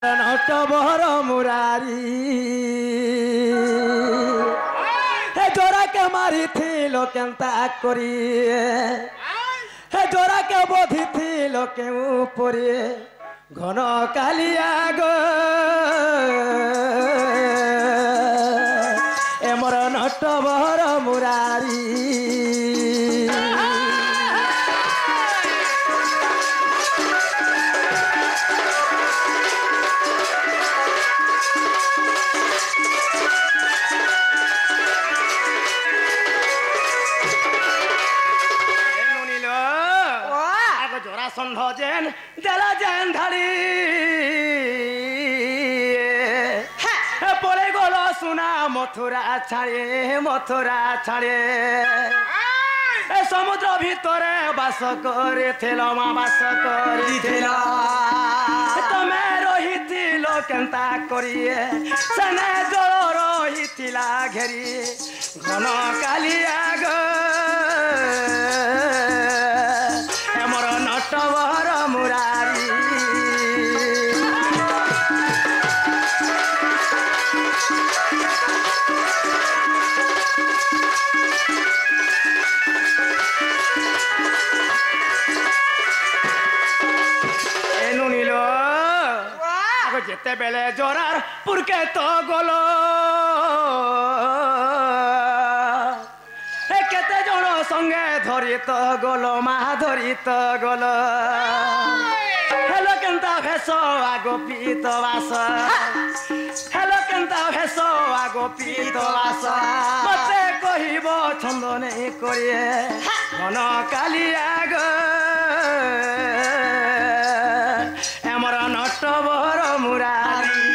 नटवर मुरारी हे जोरा के मारी थी लो केंता करी हे जोरा के बोधी थी लो के ऊपरी घन कालिया गो ए मोर नटवर मुरारी जेन जला जेन धड़ी पड़े गलो सुना मथुरा छाड़े समुद्र भितरे बास करिथिल मा बास करिथिल तमे रहिथिल केंता करिए सने जल रहिथिला घेरी घन कालिया गो मोर नटवर मुरारी जेते बेले जोरार पुरके तो गोलो केते जन संगे धरी तो गोलो मा धरी तो गोलो हेलो केंता भेस आगो पीत बास हेलो केंता भेस आगो पीत बास मते कहिब छंद नहीं करिए मन कालिया गो एमर नटवर मुरारी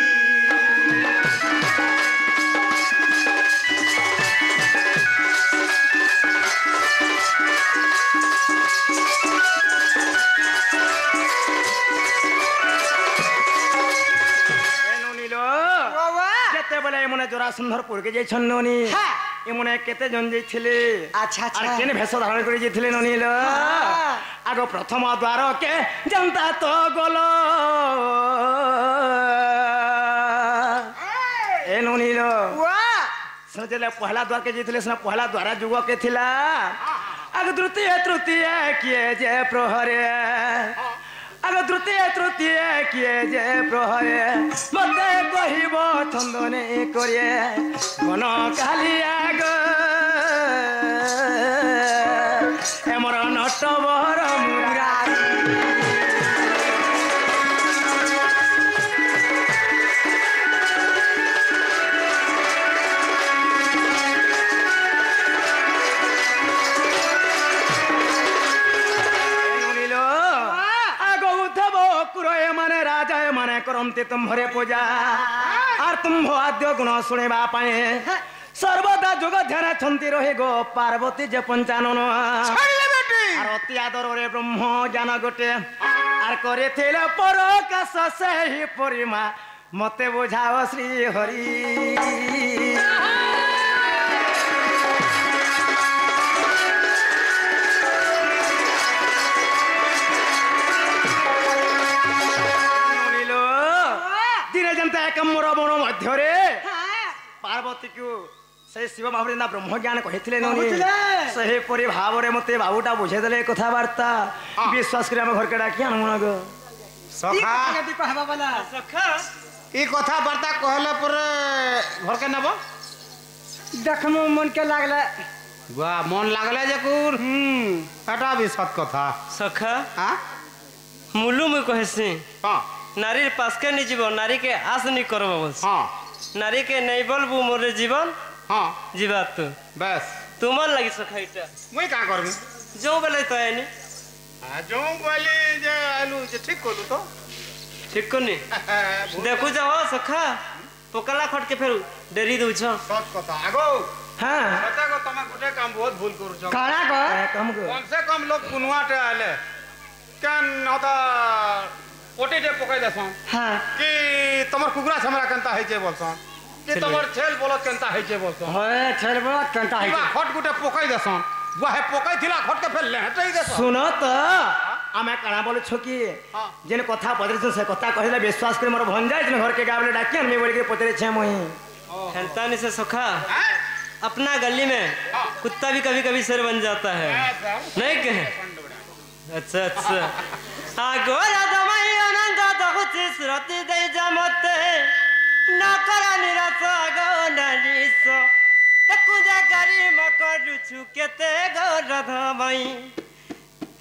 एमने जोरासंधरपुर के जे ननी एमने केते जन जेथिले अच्छा अच्छा केने भेष धारण करि जेथिले ननील आगो प्रथम द्वार के जनता तो गोलो ए ननील सजले पहला द्वार के जेथिले सना पहला द्वार जुग के थिला आगो द्वितीय तृतीय किए जे प्रहरे आगो तृतीय किए जे प्रहरे मते कहिब छंद नहीं करिए घन कालिया गो एमर नटवर मुरारी करमते तुम्हारे पूजा और तुम आद्य गुण शुणा सर्वदा जुग ध्यान छंती रहे गो पार्वती जे पंचानन अति आदर रे ब्रह्म ज्ञान गोटे आर करे परकाश से ही परिमा मते बुझाओ श्री हरि मोर बण मध्य पार्वती को से शिव महावृंदा ब्रह्म ज्ञान कही परी भाव में मत बाबूटा बुझेदे कथबार्ता विश्वास कर घर के डाकी आनमन गो कथबार्ता कहले पर घर के नब देख मन के लागले मन लागले जकुर एटा भी सत कथा सखा मुलु मुई कहसी नारी पास के नहीं जीवन नारी के आस नहीं करब नारी के नहीं बोलबू मोर जीवन जीवा तू बस तुमर लगी सखाइटा मुई का करबी जो बेले तो आनी जो बोली जे आलू जे ठीक कोलू तो ठीक कोनी देखु जाओ सखा पोकला खट के फेरू डेरी दउ छ सत कथा आगो हां सता को तमे गुटे काम बहुत भूल करू छ काला कम से कम लोग कुनवाटे आले केन होता पोटेटे पकाई देसन हां कि तमर कुकुरा छमरा केनता है जे बोलसन कि तमर छेल बोलत केनता है जे बोलसन होय छेल बोलत केनता है खट गुटे पकाई देसन वाहे पकाई थिला खट के फेर लेहटई देसन सुनो त आमे काना बोल छकी जेन कथा पदरे से कथा कहले विश्वास कर मोर भंजा जेन घर के गावले डाकी हम बोल के पतरे छे मोई हेंतानी से सखा अपना गली में कुत्ता भी कभी कभी शेर बन जाता है नहीं कहे अच्छा अच्छा गोरा दमाई आनंद दहुच श्रुति दे जमते न करा निराश गो नालिस कुजा गारी मकर छुकेते गोरा दमाई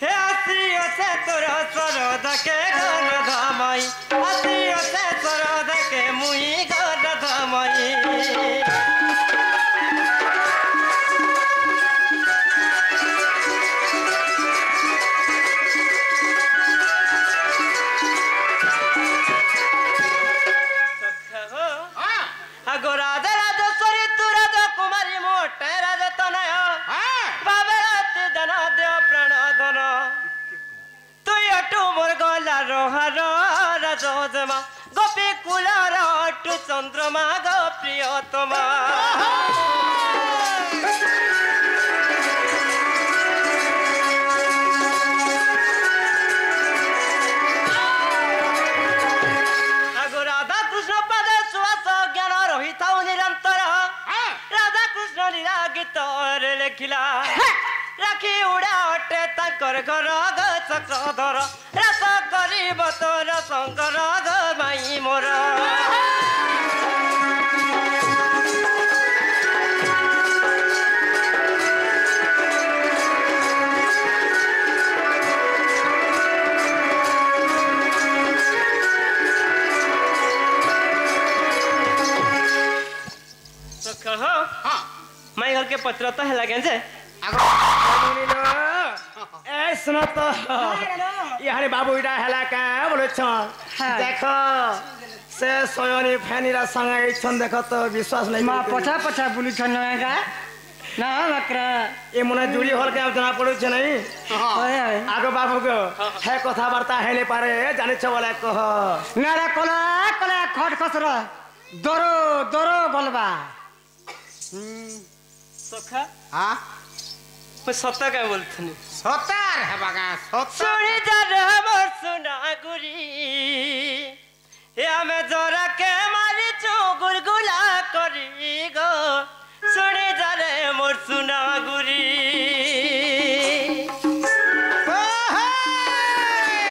हे आश्रिय से तोरा सरद के गोरा दमाई आश्रिय से सरद के मुई गोरा दमाई गोपी कुलार चंद्रमा गो प्रियतमा राधा कृष्ण पद सुवास ज्ञान रही था निरंतर राधा कृष्ण लीला गीत लिखिला राखी उड़ा अटे ताकर घर ग चक्रधर रस करिब तोर शंकर ग माई मोर तो कहो मैं घर के पत्र तो है लगे जे ए सुनो तो यारे बाबू इडा हला का बोले छ देखो से सोयनी फैनीरा संग छन देखो तो विश्वास नहीं मां पछा पछा बुली छन का ना मकरा ए मने जुड़ी होल के जना पड़ो छ नहीं आगो बाबू को है कथा वार्ता हेले पारे जाने छ बोले कह ना रे कोला कोला खट खसर दरो दरो बोलबा सखा हां मैं सत्ता क्या बोलते नहीं सतार है बागा सतार सुनी जा रहा सुना गुरी ये हमें जोरा के